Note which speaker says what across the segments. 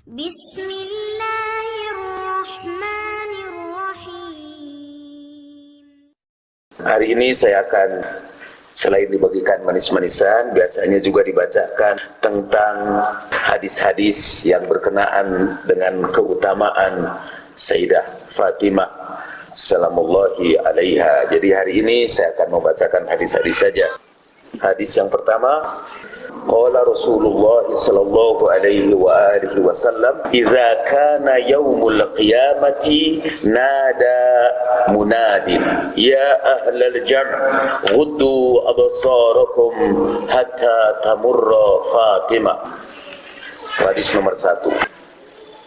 Speaker 1: Bismillahirrahmanirrahim.
Speaker 2: Hari ini saya akan, selain dibagikan manis-manisan, biasanya juga dibacakan tentang hadis-hadis yang berkenaan dengan keutamaan Sayyidah Fatimah salamullahi alaiha. Jadi hari ini saya akan membacakan hadis-hadis saja. Hadis yang pertama, qala Rasulullah sallallahu alaihi wa alihi wasallam, "Idza kana yaumul qiyamati nada munadin ya ahlal jam' ghuddu absarakum hatta tamurra Fatimah." Hadis nomor 1.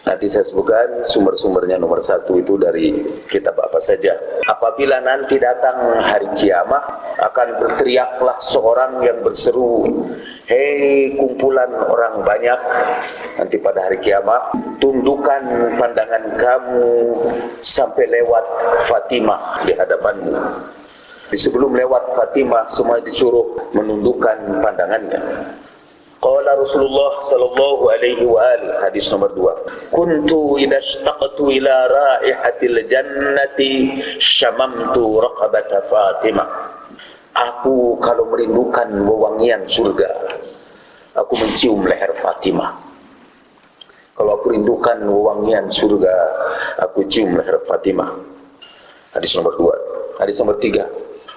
Speaker 2: Nanti saya sebutkan sumber-sumbernya. Nomor 1 itu dari kitab apa saja. Apabila nanti datang hari kiamat, akan berteriaklah seorang yang berseru, "Hei kumpulan orang banyak, nanti pada hari kiamat, tundukkan pandangan kamu sampai lewat Fatimah di hadapanmu." Sebelum lewat Fatimah, semua disuruh menundukkan pandangannya. Qala Rasulullah sallallahu alaihi wa alihi, hadis nomor 2. Kuntu idza ishtaqtu ila raihatil jannati syamamtu raqabata Fatimah. Aku kalau merindukan wewangian surga, aku mencium leher Fatimah. Kalau aku rindukan wewangian surga, aku cium leher Fatimah. Hadis nomor 2. Hadis nomor 3.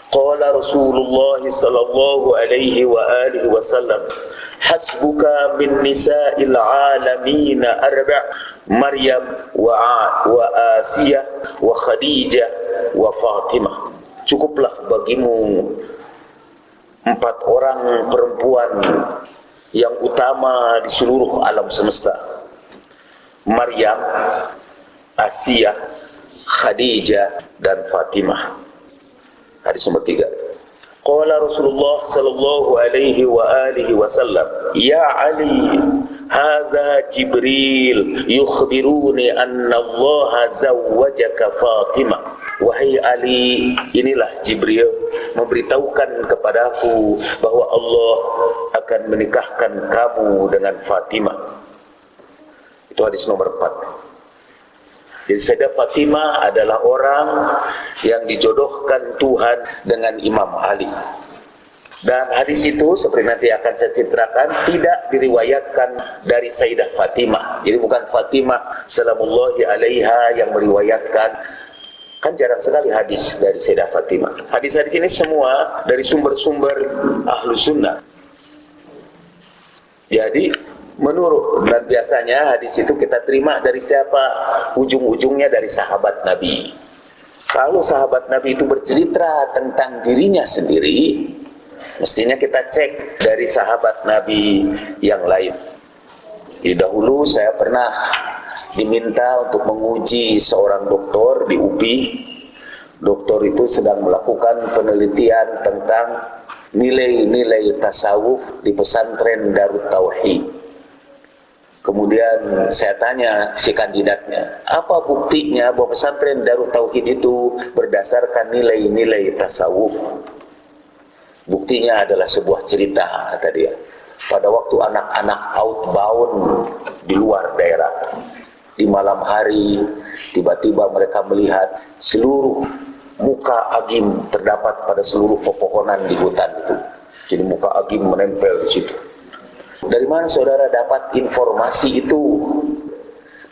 Speaker 2: Qala Rasulullah sallallahu alaihi wa alihi wasallam, hasbuka min nisa'il alamin arba', Maryam wa Asiyah wa Khadijah wa Fatimah. Cukuplah bagimu 4 orang perempuan yang utama di seluruh alam semesta: Maryam, Asiyah, Khadijah, dan Fatimah. Hadis nomor 3. Qala Rasulullah sallallahu alaihi wa alihi wasallam, "Ya Ali, hadza Jibril yukhbiruni anna Allah zawwajaka Fatimah." Wahai Ali, inilah Jibril memberitahukan kepadaku bahwa Allah akan menikahkan kamu dengan Fatimah. Itu hadis nomor 4. Jadi Sayyidah Fatimah adalah orang yang dijodohkan Tuhan dengan Imam Ali. Dan hadis itu seperti nanti akan saya ceritakan, tidak diriwayatkan dari Sayyidah Fatimah. Jadi bukan Fatimah salamullahi alaiha yang meriwayatkan. Kan jarang sekali hadis dari Sayyidah Fatimah. Hadis-hadis ini semua dari sumber-sumber ahlu sunnah. Jadi menurut, dan biasanya hadis itu kita terima dari siapa? Ujung-ujungnya dari sahabat Nabi. Kalau sahabat Nabi itu bercerita tentang dirinya sendiri, mestinya kita cek dari sahabat Nabi yang lain. Dahulu saya pernah diminta untuk menguji seorang doktor di UPI. Doktor itu sedang melakukan penelitian tentang nilai-nilai tasawuf di pesantren Darut Tauhid. Kemudian saya tanya si kandidatnya, apa buktinya bahwa pesantren Darut Tauhid itu berdasarkan nilai-nilai tasawuf? Buktinya adalah sebuah cerita, kata dia. Pada waktu anak-anak outbound di luar daerah, di malam hari, tiba-tiba mereka melihat seluruh muka agim terdapat pada seluruh pepohonan di hutan itu. Jadi muka agim menempel di situ. Dari mana saudara dapat informasi itu?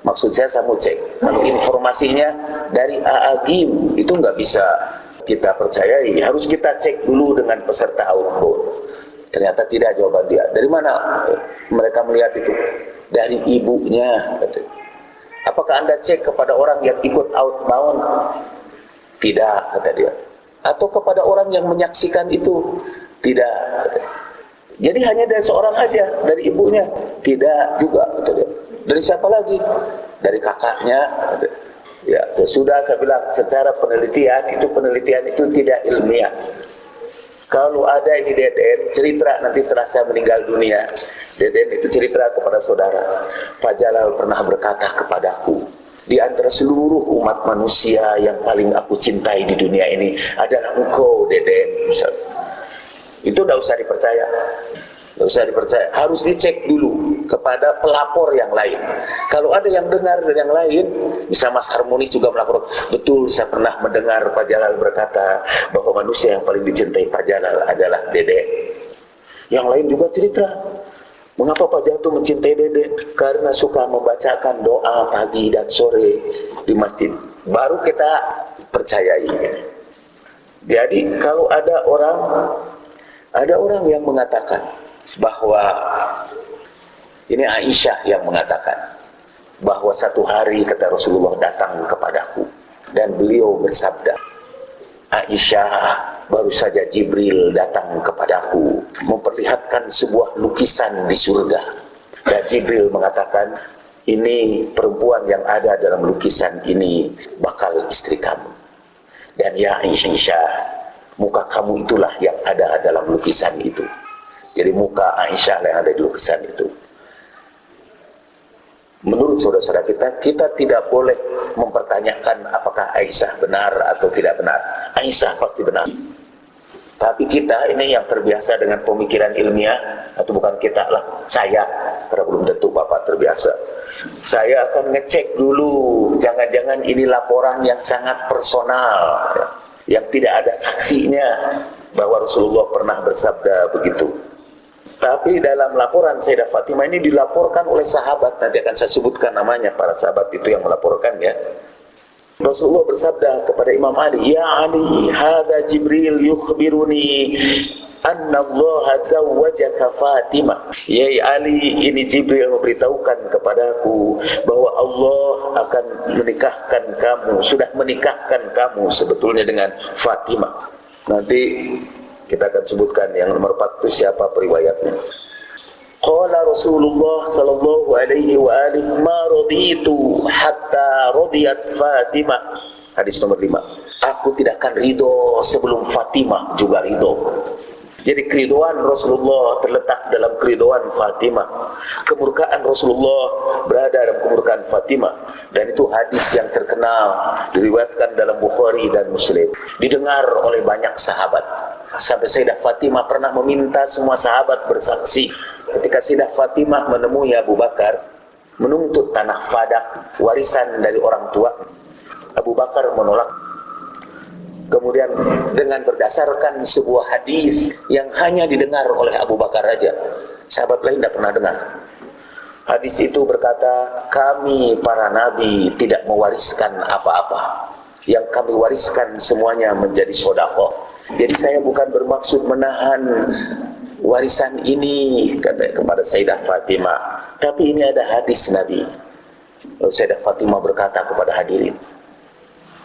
Speaker 2: Maksud saya mau cek. Kalau informasinya dari Agim, itu nggak bisa kita percayai. Harus kita cek dulu dengan peserta outbound. Ternyata tidak jawaban dia. Dari mana mereka melihat itu? Dari ibunya. Apakah Anda cek kepada orang yang ikut outbound? Tidak, kata dia. Atau kepada orang yang menyaksikan itu? Tidak, kata dia. Jadi hanya dari seorang aja, dari ibunya? Tidak juga, kata dia. Dari siapa lagi? Dari kakaknya, kata dia. Ya, sudah saya bilang, secara penelitian itu tidak ilmiah. Kalau ada ini Deden, cerita nanti setelah saya meninggal dunia, Deden itu cerita kepada saudara, Pak Jalal pernah berkata kepadaku, di antara seluruh umat manusia yang paling aku cintai di dunia ini adalah engkau, Deden. Itu tidak usah dipercaya. Tidak usah dipercaya, harus dicek dulu. kepada pelapor yang lain. Kalau ada yang dengar dan yang lain, bisa Mas Harmonis juga melapor, betul saya pernah mendengar Pak Jalal berkata bahwa manusia yang paling dicintai Pak Jalal adalah Dede. Yang lain juga cerita, mengapa Pak Jalal itu mencintai Dede? Karena suka membacakan doa pagi dan sore di masjid. Baru kita percayai. Jadi kalau ada orang yang mengatakan bahwa ini Aisyah yang mengatakan bahwa satu hari kata Rasulullah datang kepadaku dan beliau bersabda, Aisyah, baru saja Jibril datang kepadaku memperlihatkan sebuah lukisan di surga, dan Jibril mengatakan, ini perempuan yang ada dalam lukisan ini bakal istri kamu. Dan ya Aisyah, muka kamu itulah yang ada dalam lukisan itu. Jadi muka Aisyah yang ada di lukisan itu. Menurut saudara-saudara kita tidak boleh mempertanyakan apakah Aisyah benar atau tidak benar. Aisyah pasti benar. Tapi kita ini yang terbiasa dengan pemikiran ilmiah, atau bukan kita lah, saya, karena belum tentu Bapak terbiasa. Saya akan ngecek dulu, jangan-jangan ini laporan yang sangat personal, yang tidak ada saksinya bahwa Rasulullah pernah bersabda begitu. Tapi dalam laporan Sayyidah Fatimah ini dilaporkan oleh sahabat, nanti akan saya sebutkan namanya para sahabat itu yang melaporkan ya. Rasulullah bersabda kepada Imam Ali, "Ya Ali, hadza Jibril yukhbiruni anna Allah zawwajaka Fatimah." Ya Ali, ini Jibril memberitahukan kepadaku bahwa Allah akan menikahkan kamu, sudah menikahkan kamu sebetulnya dengan Fatimah. Nanti kita akan sebutkan yang nomor 4 itu siapa periwayatnya. Qala Rasulullah sallallahu alaihi wa alihi ma raditu hatta radiyat Fatimah. Hadis nomor 5. Aku tidak akan ridho sebelum Fatimah juga ridho. Jadi keridoan Rasulullah terletak dalam keridoan Fatimah. Kemurkaan Rasulullah berada dalam kemurkaan Fatimah. Dan itu hadis yang terkenal, diriwayatkan dalam Bukhari dan Muslim. Didengar oleh banyak sahabat. Sampai Sayyidah Fatimah pernah meminta semua sahabat bersaksi. Ketika Sayyidah Fatimah menemui Abu Bakar, menuntut tanah Fadak, warisan dari orang tua, Abu Bakar menolak. Kemudian dengan berdasarkan sebuah hadis yang hanya didengar oleh Abu Bakar saja, sahabat lain tidak pernah dengar. Hadis itu berkata, kami para nabi tidak mewariskan apa-apa. Yang kami wariskan semuanya menjadi sedekah. Jadi saya bukan bermaksud menahan warisan ini kepada Sayyidah Fatimah, tapi ini ada hadis Nabi. Lalu Sayyidah Fatimah berkata kepada hadirin,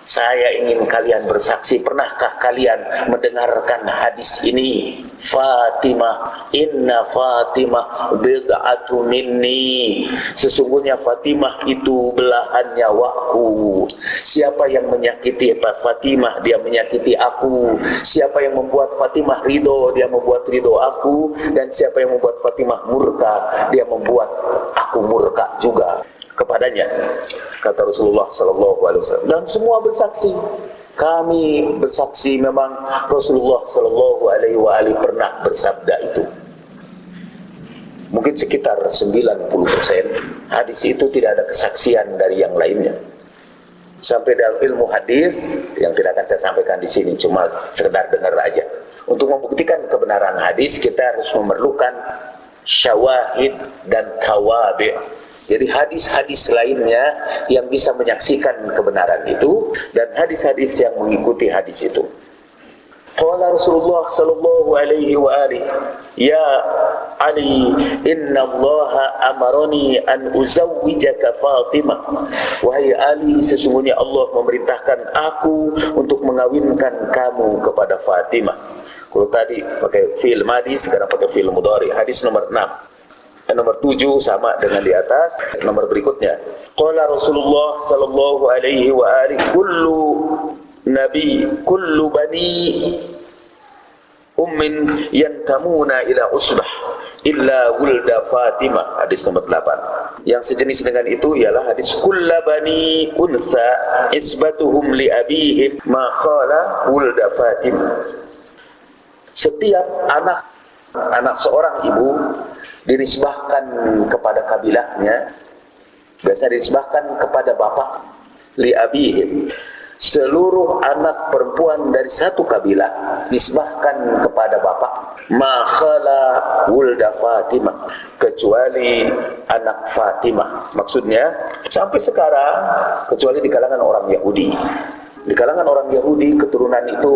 Speaker 2: saya ingin kalian bersaksi, pernahkah kalian mendengarkan hadis ini? Fatimah, inna Fatimah bid'atu minni. Sesungguhnya Fatimah itu belahan nyawaku. Siapa yang menyakiti Fatimah, dia menyakiti aku. Siapa yang membuat Fatimah ridho, dia membuat ridho aku. Dan siapa yang membuat Fatimah murka, dia membuat aku murka juga kepadanya, kata Rasulullah sallallahu alaihi wasallam. Dan semua bersaksi. Kami bersaksi memang Rasulullah sallallahu alaihi wasallam pernah bersabda itu. Mungkin sekitar 90% hadis itu tidak ada kesaksian dari yang lainnya. Sampai dalam ilmu hadis yang tidak akan saya sampaikan di sini, cuma sekedar dengar aja. Untuk membuktikan kebenaran hadis kita harus memerlukan syawahid dan tawabi'. Jadi hadis-hadis lainnya yang bisa menyaksikan kebenaran itu dan hadis-hadis yang mengikuti hadis itu. Qala Rasulullah sallallahu alaihi wa alihi, ya Ali, inna Allah amarani an uzawwijaka Fatimah. Wahai Ali, sesungguhnya Allah memerintahkan aku untuk mengawinkan kamu kepada Fatimah. Kalau tadi pakai fi'il madhi, sekarang pakai fi'il mudhari. Hadis nomor 6. Nomor 7 sama dengan di atas. Nomor berikutnya, qala Rasulullah sallallahu alaihi wa alihi, kullu bani ummin yantamuna ila usbah illa wulda Fatimah. Hadis nomor 8. Yang sejenis dengan itu ialah hadis kullu bani untha isbatuhum li abihim ma qala wulda Fatimah. Setiap anak seorang ibu dinisbahkan kepada kabilahnya, biasa dinisbahkan kepada bapak, li abihim. Seluruh anak perempuan dari satu kabilah nisbahkan kepada bapak, ma khala wulda Fatimah, kecuali anak Fatimah. Maksudnya sampai sekarang kecuali di kalangan orang Yahudi. Di kalangan orang Yahudi keturunan itu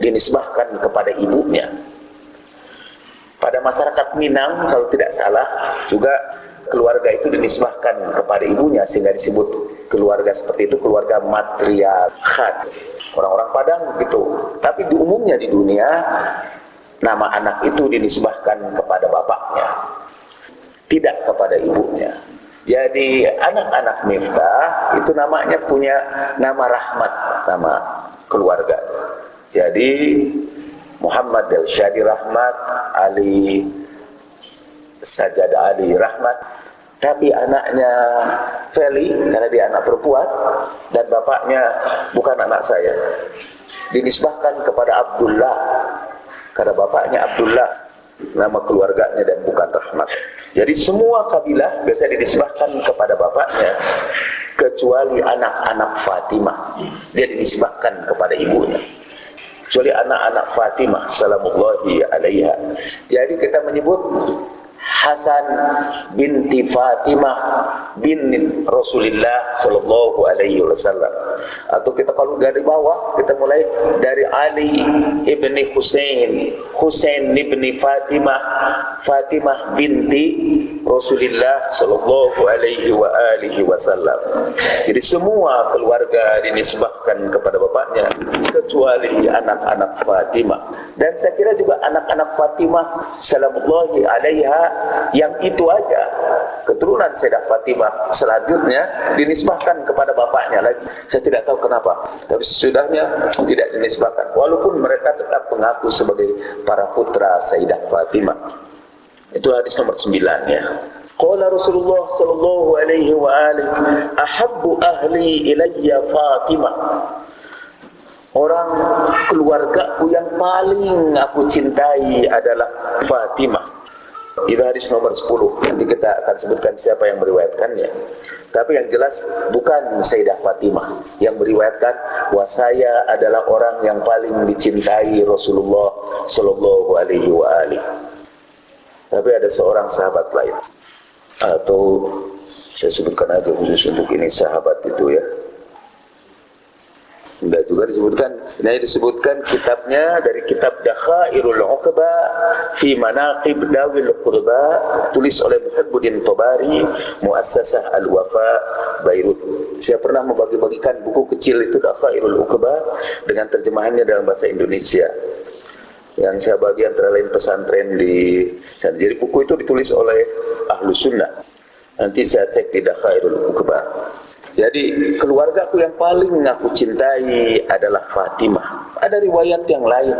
Speaker 2: dinisbahkan kepada ibunya. Pada masyarakat Minang kalau tidak salah juga keluarga itu dinisbahkan kepada ibunya, sehingga disebut keluarga seperti itu keluarga matriarkat. Orang-orang Padang begitu. Tapi di umumnya di dunia nama anak itu dinisbahkan kepada bapaknya, tidak kepada ibunya. Jadi anak-anak Miftah itu namanya punya nama rahmat, nama keluarga. Jadi Muhammad Al-Syadi Rahmat, Ali Sajad Ali Rahmat. Tapi anaknya Feli, karena dia anak perempuan, dan bapaknya bukan anak saya, dinisbahkan kepada Abdullah, karena bapaknya Abdullah, nama keluarganya, dan bukan Rahmat. Jadi semua kabilah biasa dinisbahkan kepada bapaknya, kecuali anak-anak Fatimah, dia dinisbahkan kepada ibunya. Kecuali anak-anak Fatimah salamullahi alaiha. Jadi kita menyebut Hasan binti Fatimah bin Rasulullah sallallahu alaihi wasallam. Atau kita kalau dari bawah kita mulai dari Ali ibni Husain, Husain ibni Fatimah, Fatimah binti Rasulullah sallallahu alaihi wa alihi wasallam. Jadi semua keluarga dinisbahkan kepada bapaknya kecuali anak-anak Fatimah. Dan saya kira juga anak-anak Fatimah salamullahi alaiha yang itu aja, keturunan Sayyidah Fatimah selanjutnya dinisbahkan kepada bapaknya lagi. Saya tidak tahu kenapa, tapi sesudahnya tidak dinisbahkan, walaupun mereka tetap mengaku sebagai para putra Sayyidah Fatimah. Itu hadis nomor 9 ya. Qala Rasulullah sallallahu alaihi wa alihi, ahabbu ahli ilayya Fatimah. Orang keluargaku yang paling aku cintai adalah Fatimah. Itu hadis nomor 10. Nanti kita akan sebutkan siapa yang meriwayatkannya. Tapi yang jelas bukan Sayyidah Fatimah yang meriwayatkan bahwa saya adalah orang yang paling dicintai Rasulullah sallallahu alaihi wa alihi. Tapi ada seorang sahabat lain, atau saya sebutkan aja khusus untuk ini sahabat itu ya. Enggak juga disebutkan. Ini disebutkan kitabnya dari kitab Dakhairul Uqba fi Manaqib Dawil Qurba, tulis oleh Muhibbuddin Tobari, Muassasah Al-Wafa, Beirut. Saya pernah membagi-bagikan buku kecil itu Dakhairul Uqba dengan terjemahannya dalam bahasa Indonesia. Yang saya bagi antara lain pesantren di sana. Jadi buku itu ditulis oleh Ahlu Sunnah. Nanti saya cek di Dakhairul Uqba. Jadi keluargaku yang paling aku cintai adalah Fatimah. Ada riwayat yang lain.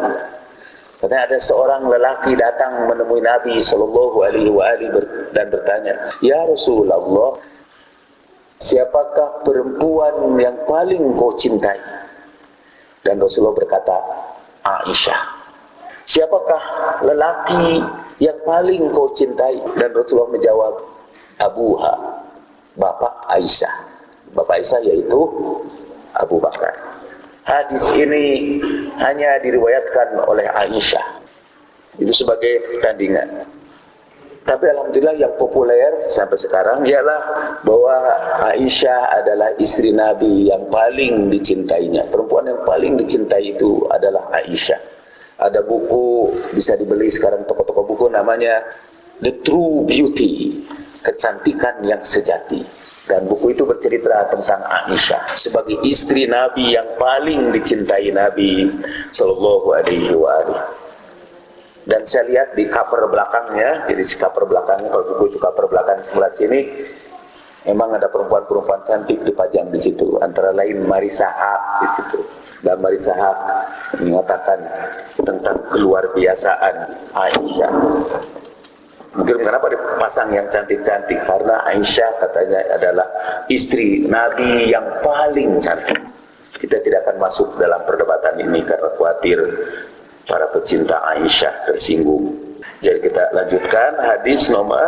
Speaker 2: Karena ada seorang lelaki datang menemui Nabi sallallahu alaihi wasallam dan bertanya, "Ya Rasulullah, siapakah perempuan yang paling kau cintai?" Dan Rasulullah berkata, "Aisyah." "Siapakah lelaki yang paling kau cintai?" Dan Rasulullah menjawab, "Abuha," bapak Aisyah. Bapak Aisyah yaitu Abu Bakar. Hadis ini hanya diriwayatkan oleh Aisyah. Itu sebagai tandingan. Tapi alhamdulillah yang populer sampai sekarang ialah bahwa Aisyah adalah istri Nabi yang paling dicintainya. Perempuan yang paling dicintai itu adalah Aisyah. Ada buku bisa dibeli sekarang toko-toko buku namanya The True Beauty, kecantikan yang sejati. Dan buku itu bercerita tentang Aisyah sebagai istri Nabi yang paling dicintai Nabi sallallahu alaihi wasallam. Dan saya lihat di cover belakangnya, jadi cover belakangnya, kalau buku itu cover belakang sebelah sini, memang ada perempuan-perempuan cantik dipajang di situ. Antara lain Marissa Haque di situ. Dan Marissa Haque mengatakan tentang keluar biasaan Aisyah. Mungkin kenapa dipasang yang cantik-cantik, karena Aisyah katanya adalah istri Nabi yang paling cantik. Kita tidak akan masuk dalam perdebatan ini karena khawatir para pecinta Aisyah tersinggung. Jadi kita lanjutkan hadis nomor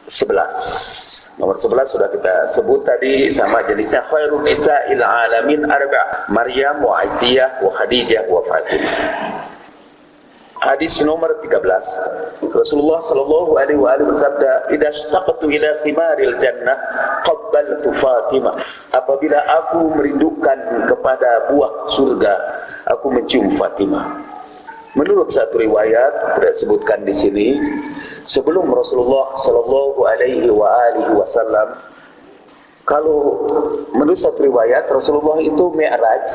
Speaker 2: 11. Nomor 11 sudah kita sebut tadi, sama jenisnya. Khairun nisa'il alamin arba', Maryam wa Asiyah wa Khadijah wa Fatimah. Hadis nomor 13. Rasulullah sallallahu alaihi wasallam bersabda, "Idza ishtaqtu ila thimaril jannah qabbaltu Fatimah." Apabila aku merindukan kepada buah surga, aku mencium Fatimah. Menurut satu riwayat tidak disebutkan di sini, sebelum Rasulullah sallallahu alaihi wasallam, kalau menurut satu riwayat Rasulullah itu Mi'raj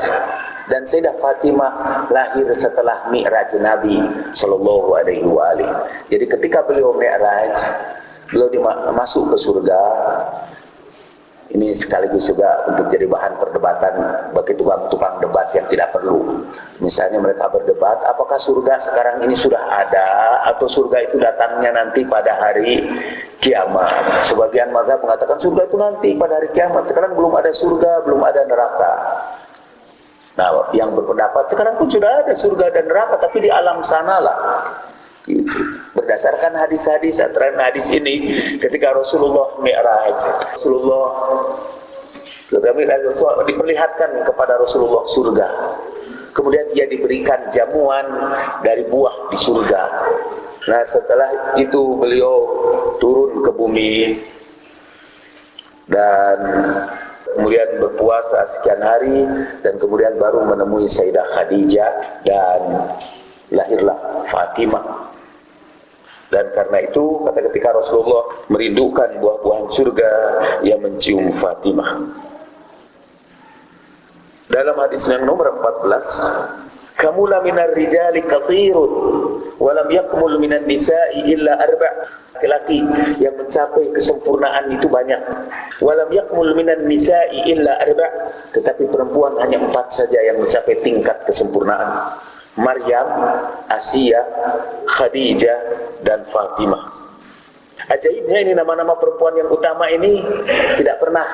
Speaker 2: dan Sayyidah Fatimah lahir setelah Mi'raj Nabi sallallahu alaihi wasallam. Jadi ketika beliau Mi'raj, beliau masuk ke surga. Ini sekaligus juga untuk jadi bahan perdebatan bagi tukang-tukang debat yang tidak perlu. Misalnya mereka berdebat, apakah surga sekarang ini sudah ada atau surga itu datangnya nanti pada hari kiamat. Sebagian mazhab mengatakan surga itu nanti pada hari kiamat. Sekarang belum ada surga, belum ada neraka. Nah, yang berpendapat sekarang pun sudah ada surga dan neraka, tapi di alam sanalah. Gitu. Berdasarkan hadis-hadis, antara hadis ini ketika Rasulullah Mi'raj, Rasulullah diperlihatkan kepada Rasulullah surga, kemudian dia diberikan jamuan dari buah di surga. Nah, setelah itu beliau turun ke bumi dan kemudian berpuasa sekian hari, dan kemudian baru menemui Sayyidah Khadijah dan lahirlah Fatimah. Dan karena itu ketika Rasulullah merindukan buah-buahan surga, ia mencium Fatimah. Dalam hadis yang nomor 14, "Kamula minar rijali katsirun wa lam yakmul minan nisa'i illa arba'." Laki-laki yang mencapai kesempurnaan itu banyak. "Wa lam yakmul minan nisa'i illa arba'." Tetapi perempuan hanya 4 saja yang mencapai tingkat kesempurnaan. Maryam, Asiyah, Khadijah, dan Fatimah. Ajaibnya ini nama-nama perempuan yang utama ini tidak pernah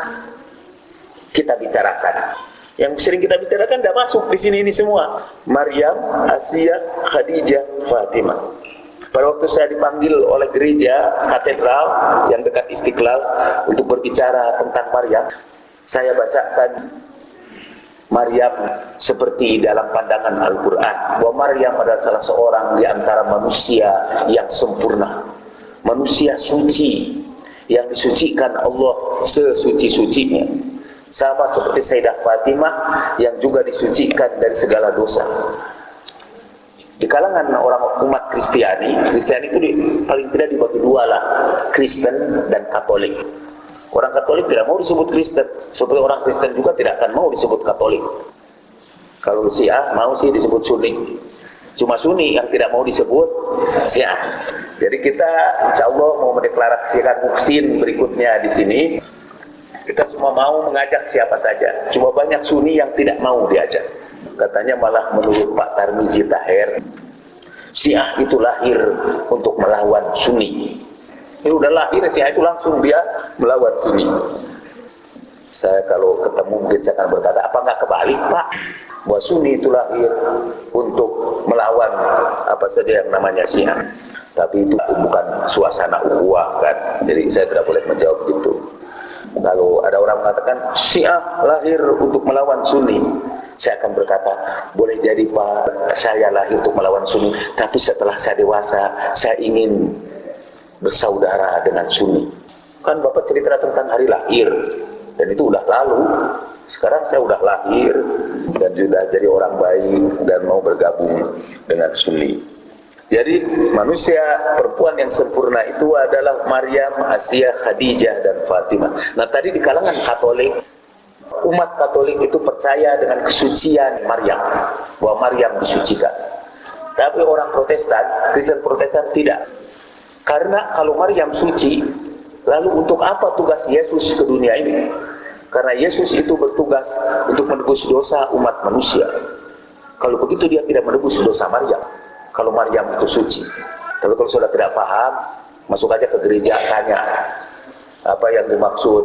Speaker 2: kita bicarakan. Yang sering kita bicarakan tidak masuk di sini ini semua. Maryam, Asiyah, Khadijah, Fatimah. Pada waktu saya dipanggil oleh gereja katedral yang dekat Istiqlal untuk berbicara tentang Maryam, saya bacakan Maryam seperti dalam pandangan Al-Quran, bahwa Maryam adalah salah seorang di antara manusia yang sempurna, manusia suci yang disucikan Allah sesuci-sucinya, sama seperti Sayyidah Fatimah yang juga disucikan dari segala dosa. Di kalangan orang umat Kristiani itu paling tidak dibagi dua lah, Kristen dan Katolik. Orang Katolik tidak mau disebut Kristen, seperti orang Kristen juga tidak akan mau disebut Katolik. Kalau Syiah mau sih disebut Sunni. Cuma Sunni yang tidak mau disebut Syiah. Jadi kita insya Allah mau mendeklarasikan Muhsin berikutnya di sini. Kita semua mau mengajak siapa saja. Cuma banyak Sunni yang tidak mau diajak. Katanya malah menurut Pak Tarmizi Taher, Syiah itu lahir untuk melawan Sunni. Ini udah lahir Syiah itu langsung dia melawan Sunni. Saya kalau ketemu mungkin saya akan berkata, apa nggak kebalik Pak? Bahwa Sunni itu lahir untuk melawan apa saja yang namanya Syiah. Tapi itu bukan suasana ukhuwah kan. Jadi saya tidak boleh menjawab begitu. Kalau ada orang mengatakan Syiah lahir untuk melawan Sunni, saya akan berkata, boleh jadi Pak, saya lahir untuk melawan Sunni, tapi setelah saya dewasa, saya ingin bersaudara dengan Sunni. Kan Bapak cerita tentang hari lahir, dan itu udah lalu. Sekarang saya udah lahir dan sudah jadi orang baik dan mau bergabung dengan Sunni. Jadi manusia perempuan yang sempurna itu adalah Maryam, Asiyah, Khadijah, dan Fatimah. Nah tadi di kalangan Katolik, umat Katolik itu percaya dengan kesucian Maryam, bahwa Maryam disucikan. Tapi orang Protestan, Kristen Protestan tidak. Karena kalau Maryam suci, lalu untuk apa tugas Yesus ke dunia ini? Karena Yesus itu bertugas untuk menebus dosa umat manusia. Kalau begitu dia tidak menebus dosa Maryam. Kalau Maryam itu suci. Tapi kalau sudah tidak paham, masuk aja ke gereja, tanya apa yang dimaksud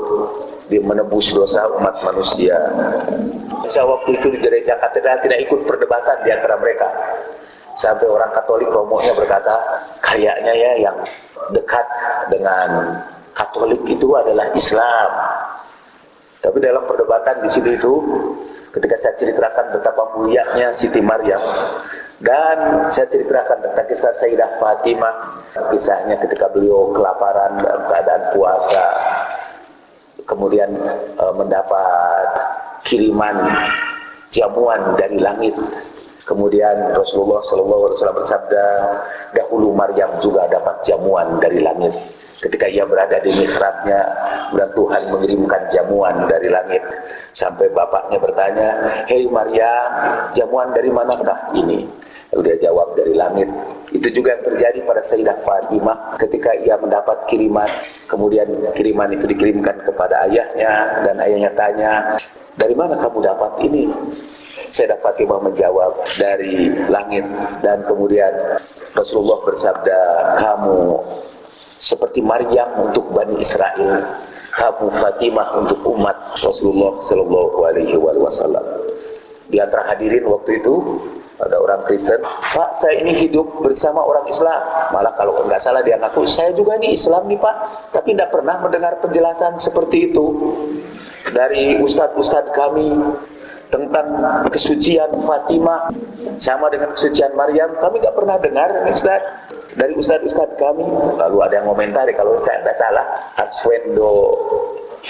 Speaker 2: di menebus dosa umat manusia. Saya waktu itu di gereja katedral tidak ikut perdebatan di antara mereka. Sampai orang Katolik romohnya berkata, kayaknya ya yang dekat dengan Katolik itu adalah Islam. Tapi dalam perdebatan di situ itu, ketika saya ceritakan betapa mulianya Siti Maryam, dan saya ceritakan tentang kisah Sayyidah Fatimah, kisahnya ketika beliau kelaparan dalam keadaan puasa, kemudian mendapat kiriman jamuan dari langit. Kemudian Rasulullah SAW bersabda, dahulu Maryam juga dapat jamuan dari langit. Ketika ia berada di mihrabnya, dan Tuhan mengirimkan jamuan dari langit. Sampai bapaknya bertanya, hei Maryam, jamuan dari manakah ini? Lalu dia jawab, dari langit. Itu juga yang terjadi pada Sayyidah Fatimah ketika ia mendapat kiriman. Kemudian kiriman itu dikirimkan kepada ayahnya, dan ayahnya tanya, dari mana kamu dapat ini? Sayyidah Fatimah menjawab, dari langit. Dan kemudian Rasulullah bersabda, kamu seperti Maryam untuk Bani Israel, kamu Fatimah untuk umat Rasulullah Sallallahu Alaihi Wasallam. Di antara hadirin waktu itu ada orang Kristen, Pak, saya ini hidup bersama orang Islam. Malah kalau nggak salah dia ngaku, saya juga ini Islam nih Pak, tapi tidak pernah mendengar penjelasan seperti itu dari ustadz-ustadz kami tentang kesucian Fatimah sama dengan kesucian Maryam. Kami nggak pernah dengar Ustaz dari ustadz-ustadz kami. Lalu ada yang komentari, kalau saya tidak salah, Arswendo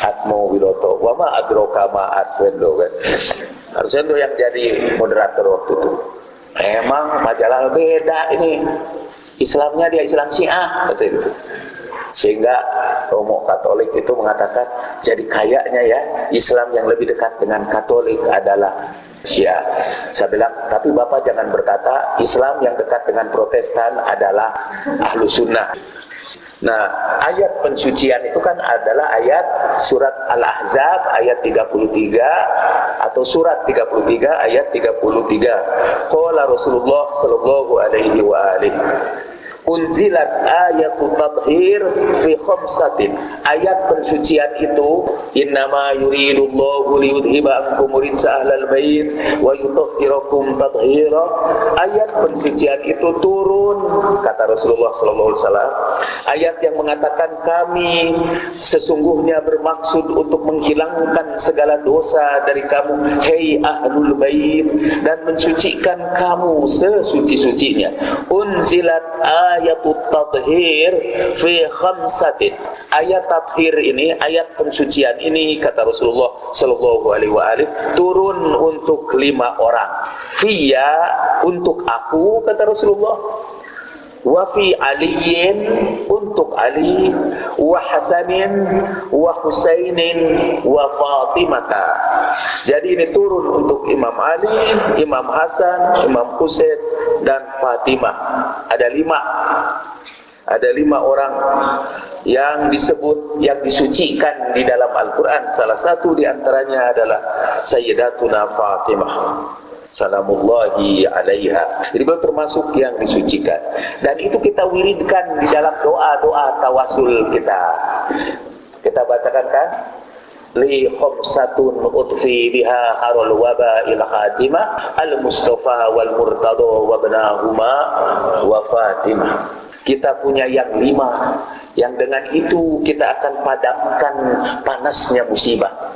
Speaker 2: Atmo Wiloto, wama adroka ma Arswendo kan. Arswendo yang jadi moderator waktu itu. Emang majalah beda ini, Islamnya dia Islam Syiah betul. Sehingga Romo Katolik itu mengatakan, jadi kayaknya ya Islam yang lebih dekat dengan Katolik adalah Syiah. Saya bilang, tapi Bapak jangan berkata Islam yang dekat dengan Protestan adalah Ahlus Sunnah. Nah, ayat pensucian itu kan adalah ayat surat Al-Ahzab ayat 33 atau surat 33 ayat 33. Qala Rasulullah sallallahu alaihi wa alihi unzilat ayatut tathhir fi khamsatin. Ayat pensucian itu, innama yuridullahu liyudhiba ankum rijsa ahlal bait wa yutahhirakum tathhira. Ayat pensucian itu turun, kata Rasulullah sallallahu alaihi wasallam, ayat yang mengatakan kami sesungguhnya bermaksud untuk menghilangkan segala dosa dari kamu, hei ahlul bait, dan mensucikan kamu sesuci-sucinya. Unzilat ayatut tathhir fi khamsatin. Ayat tathhir ini, ayat pensucian ini, kata Rasulullah sallallahu alaihi wasallam, turun untuk 5 orang. Fiya, untuk aku, kata Rasulullah. Wa fi aliyin, untuk Ali, wa Hasanin, wa Husainin, wa Fatimata. Jadi ini turun untuk Imam Ali, Imam Hasan, Imam Husain, dan Fatimah. Ada 5 orang yang disebut, yang disucikan di dalam Al-Quran. Salah satu di antaranya adalah Sayyidatuna Fatimah salamullahi alaiha. Jadi beliau termasuk yang disucikan, dan itu kita wiridkan di dalam doa-doa tawasul kita. Kita bacakan kan, li khamsatun utfi biha harul waba il khatimah al mustafa wal murtada wa ibnahuma wa fatimah. Kita punya yang 5 yang dengan itu kita akan padamkan panasnya musibah,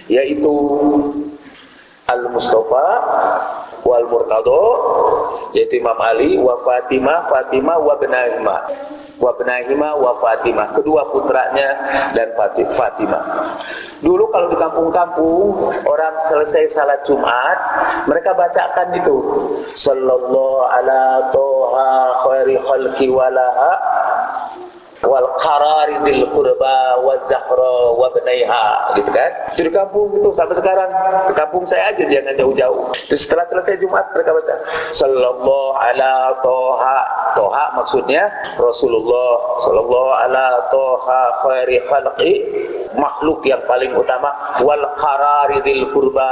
Speaker 2: yaitu Al-Mustafa wal Murtado, yaitu Imam Ali, wa Fatimah, Fatimah wa Benahima wa Fatimah, kedua putranya dan Fatimah. Dulu kalau di kampung-kampung orang selesai salat Jumat, mereka bacakan itu, sallallahu ala toha khairi khalqi walaha wal qararidil qurba wa zahra wa benaiha, gitu kan. Itu di kampung itu sampai sekarang. Ke kampung saya aja, jangan jauh-jauh. Terus setelah selesai Jumat mereka baca sallallahu ala toha. Toha maksudnya Rasulullah, sallallahu ala toha khairi khalqi, makhluk yang paling utama, wal qararidil qurba,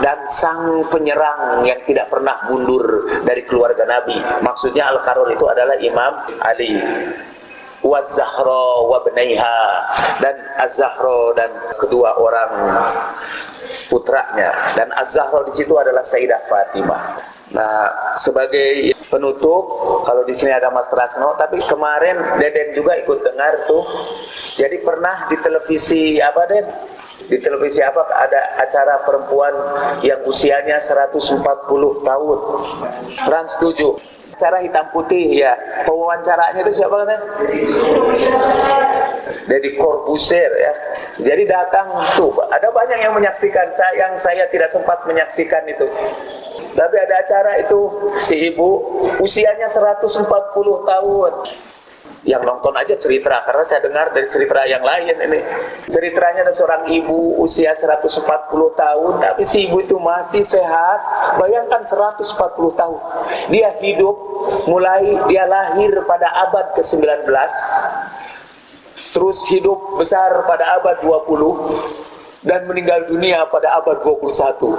Speaker 2: dan sang penyerang yang tidak pernah mundur dari keluarga Nabi. Maksudnya al-qarar itu adalah Imam Ali. Wa Zahra wa benaiha, dan Az-Zahra dan kedua orang putranya. Dan Az-Zahra di situ adalah Sayyidah Fatimah. Nah, sebagai penutup, kalau di sini ada Mas Trasno, tapi kemarin Deden juga ikut dengar tuh. Jadi pernah di televisi apa, Den? Di televisi apa ada acara perempuan yang usianya 140 tahun, trans 7. Acara hitam putih ya. Pewawancaranya itu siapa kan? Deddy Corbuzier ya. Jadi datang tuh, ada banyak yang menyaksikan. Saya tidak sempat menyaksikan itu. Tapi ada acara itu, si ibu usianya 140 tahun. Yang nonton aja cerita, karena saya dengar dari cerita yang lain ini. Ceritanya ada seorang ibu usia 140 tahun, tapi si ibu itu masih sehat. Bayangkan 140 tahun. Dia hidup, mulai dia lahir pada abad ke-19, terus hidup besar pada abad 20, dan meninggal dunia pada abad 21.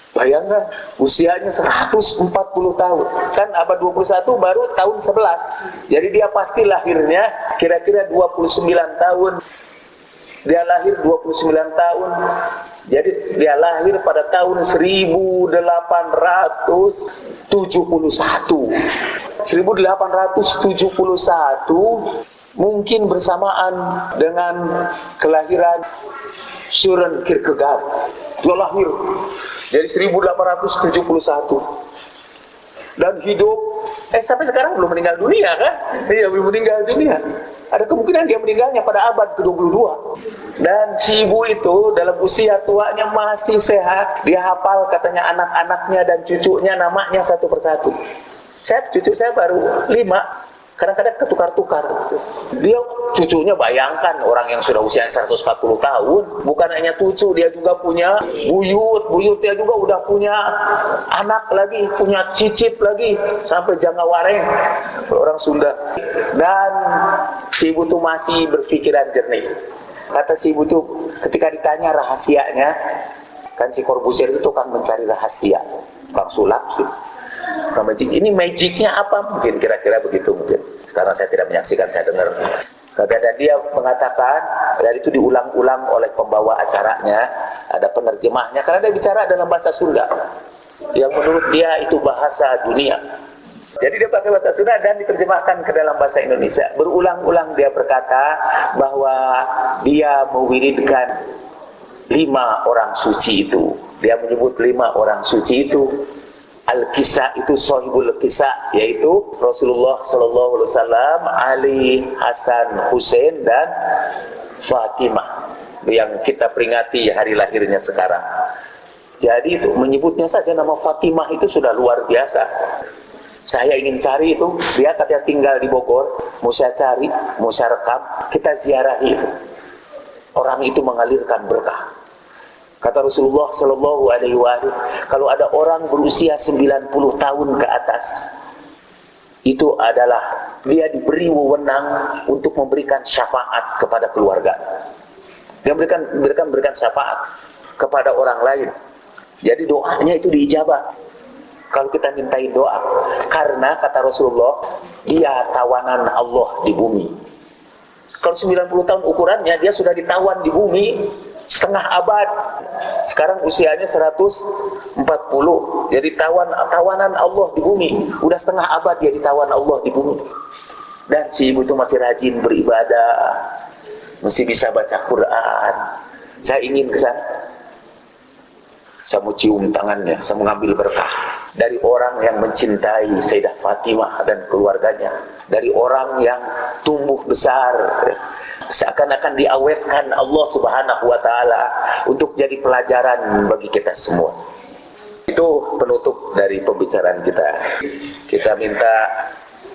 Speaker 2: Bayangkan, usianya 140 tahun. Kan abad 21 baru tahun 11. Jadi dia pasti lahirnya kira-kira 29 tahun. Dia lahir 29 tahun. Jadi dia lahir pada tahun 1871. 1871 mungkin bersamaan dengan kelahiran Søren Kierkegaard. Dia lahir jadi 1871 dan hidup sampai sekarang belum meninggal dunia kan? Iya, belum meninggal dunia. Ada kemungkinan dia meninggalnya pada abad ke-22. Dan si ibu itu dalam usia tuanya masih sehat. Dia hafal katanya anak-anaknya dan cucunya namanya satu persatu. Cucu saya baru 5. Kadang-kadang ketukar-tukar. Dia cucunya, bayangkan orang yang sudah usia 140 tahun, bukan hanya cucu, dia juga punya buyut dia juga udah punya anak lagi, punya cicit lagi, sampai jangka wareng, orang Sunda. Dan si ibu tuh masih berpikiran jernih. Kata si ibu tuh, ketika ditanya rahasianya, kan si Corbuzier itu kan mencari rahasia, Bang Sulap sih. Ini magicnya apa? Mungkin kira-kira begitu mungkin. Karena saya tidak menyaksikan, saya dengar. Dan dia mengatakan, dan itu diulang-ulang oleh pembawa acaranya, ada penerjemahnya, karena dia bicara dalam bahasa Sunda, yang menurut dia itu bahasa dunia. Jadi dia pakai bahasa Sunda dan diterjemahkan ke dalam bahasa Indonesia. Berulang-ulang dia berkata bahwa dia mewiridkan 5 orang suci itu. Dia menyebut 5 orang suci itu. Al-Kisah itu sahibul kisah, yaitu Rasulullah sallallahu alaihi wasallam, Ali, Hasan, Husain dan Fatimah yang kita peringati hari lahirnya sekarang. Jadi itu menyebutnya saja nama Fatimah itu sudah luar biasa. Saya ingin cari itu, dia katanya tinggal di Bogor, mau saya cari, mau saya rekam, kita ziarahi. Orang itu mengalirkan berkah. Kata Rasulullah Sallallahu Alaihi Wasallam, kalau ada orang berusia 90 tahun ke atas, itu adalah dia diberi wewenang untuk memberikan syafaat kepada keluarga. Dia berikan syafaat kepada orang lain. Jadi doanya itu diijabah. Kalau kita mintain doa, karena kata Rasulullah, dia tawanan Allah di bumi. Kalau 90 tahun ukurannya, dia sudah ditawan di bumi setengah abad. Sekarang usianya 140. Jadi tawanan Allah di bumi. Udah setengah abad dia ditawan Allah di bumi. Dan si ibu itu masih rajin beribadah, masih bisa baca Quran. Saya ingin ke sana. Saya mau cium tangannya, saya mengambil berkah dari orang yang mencintai Sayyidah Fatimah dan keluarganya, dari orang yang tumbuh besar, seakan-akan diawetkan Allah Subhanahu wa Ta'ala untuk jadi pelajaran bagi kita semua. Itu penutup dari pembicaraan kita. Kita minta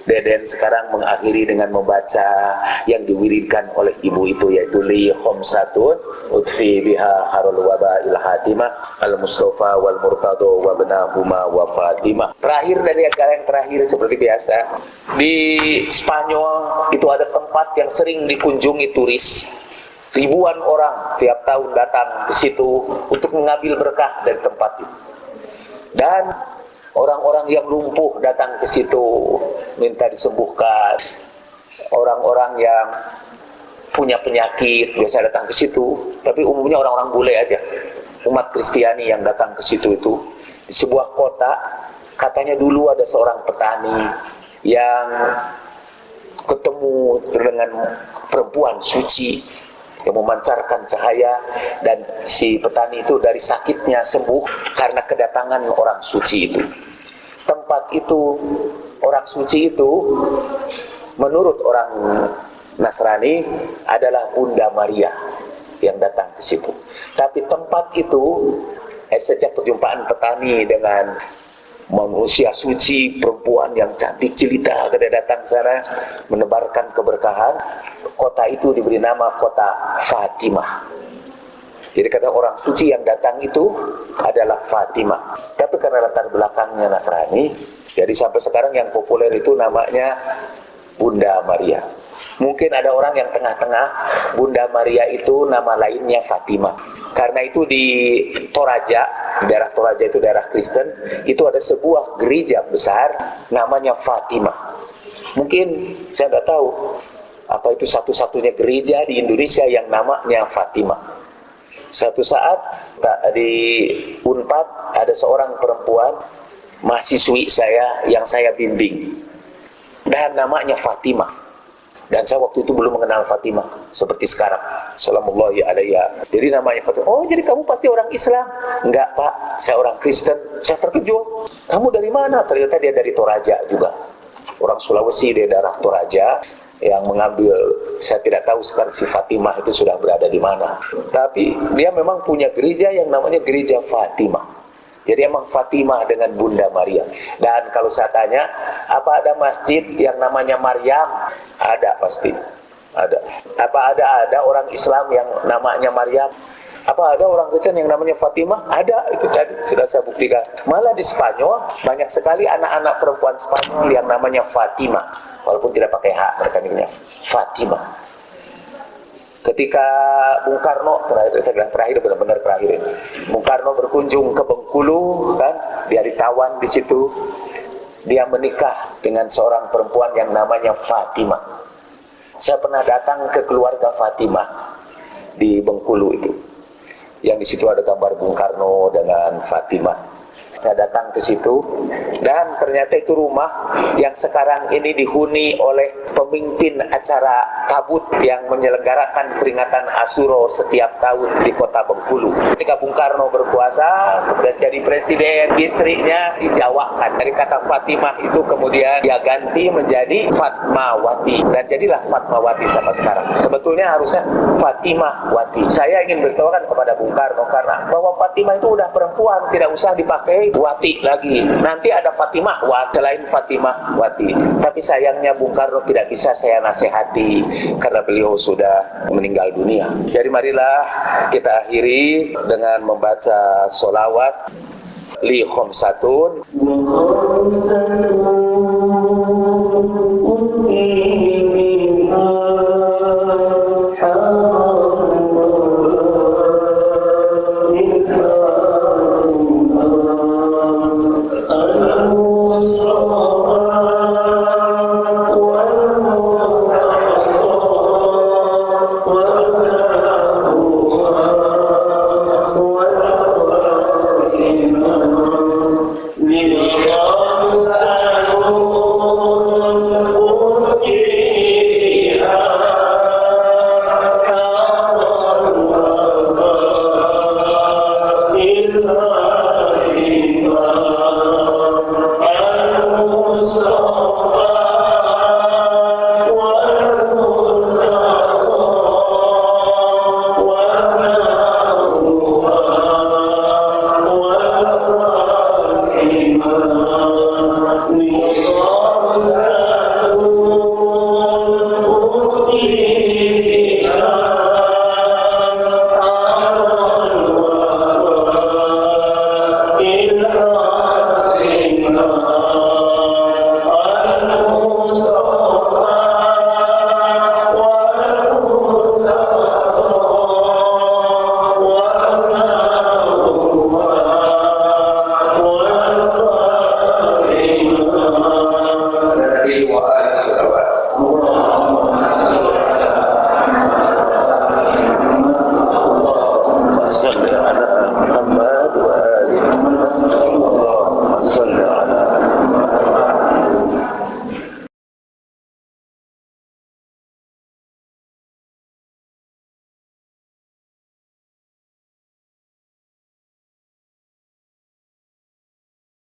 Speaker 2: Deden sekarang mengakhiri dengan membaca yang diwiridkan oleh ibu itu, yaitu li khamsatun utfi biha harul waba il hatimah al mustafa wal murtado wa benahuma wa fatimah. Terakhir dari yang terakhir seperti biasa, di Spanyol itu ada tempat yang sering dikunjungi turis. Ribuan orang tiap tahun datang ke situ untuk mengambil berkah dari tempat itu. Dan orang-orang yang lumpuh datang ke situ minta disembuhkan. Orang-orang yang punya penyakit biasa datang ke situ, tapi umumnya orang-orang bule aja. Umat Kristiani yang datang ke situ itu di sebuah kota Katanya dulu ada seorang petani yang ketemu dengan perempuan suci yang memancarkan cahaya, dan si petani itu dari sakitnya sembuh karena kedatangan orang suci itu. Tempat itu, orang suci itu menurut orang Nasrani adalah Bunda Maria yang datang ke situ. Tapi tempat itu sejak perjumpaan petani dengan manusia suci, perempuan yang cantik jelita ketika datang sana menebarkan keberkahan, kota itu diberi nama kota Fatimah. Jadi kata orang suci yang datang itu adalah Fatimah. Tapi karena latar belakangnya Nasrani, jadi sampai sekarang yang populer itu namanya Bunda Maria. Mungkin ada orang yang tengah-tengah, Bunda Maria itu nama lainnya Fatimah. Karena itu di Toraja, daerah Toraja itu daerah Kristen, itu ada sebuah gereja besar namanya Fatimah. Mungkin saya nggak tahu apa itu satu-satunya gereja di Indonesia yang namanya Fatimah. Satu saat di Unpad ada seorang perempuan mahasiswi saya yang saya bimbing, dan namanya Fatimah. Dan saya waktu itu belum mengenal Fatimah seperti sekarang. Salamullahi alaiha. Jadi namanya Fatimah. Oh, jadi kamu pasti orang Islam? Enggak, Pak. Saya orang Kristen. Saya terkejut. Kamu dari mana? Ternyata dia dari Toraja juga. Orang Sulawesi dari daerah Toraja yang mengambil, saya tidak tahu sekarang si Fatimah itu sudah berada di mana. Tapi dia memang punya gereja yang namanya Gereja Fatimah. Jadi emang Fatimah dengan Bunda Maria. Dan kalau saya tanya, apa ada masjid yang namanya Maryam? Ada pasti. Ada. Apa ada orang Islam yang namanya Maryam? Apa ada orang Kristen yang namanya Fatimah? Ada, itu tadi sudah saya buktikan. Malah di Spanyol banyak sekali anak-anak perempuan Spanyol yang namanya Fatimah. Walaupun tidak pakai hak, mereka namanya Fatimah. Ketika Bung Karno terakhir benar-benar terakhir ini, Bung Karno berkunjung ke Bengkulu, kan, dia ditawan di situ, dia menikah dengan seorang perempuan yang namanya Fatimah. Saya pernah datang ke keluarga Fatimah di Bengkulu itu, yang di situ ada gambar Bung Karno dengan Fatimah. Saya datang ke situ, dan ternyata itu rumah yang sekarang ini dihuni oleh pemimpin acara tabut yang menyelenggarakan peringatan Asyura setiap tahun di kota Bengkulu. Ketika Bung Karno berkuasa, kemudian jadi presiden, istrinya dijawakan. Dari kata Fatimah itu kemudian dia ganti menjadi Fatmawati, dan jadilah Fatmawati sampai sekarang. Sebetulnya harusnya Fatimahwati. Saya ingin beritahukan kepada Bung Karno karena bahwa Fatimah itu udah perempuan, tidak usah dipakai Wati lagi. Nanti ada Fatimah Wati selain Fatimah Wati. Tapi sayangnya Bung Karno tidak bisa saya nasihati karena beliau sudah meninggal dunia. Jadi marilah kita akhiri dengan membaca sholawat li khomsatun.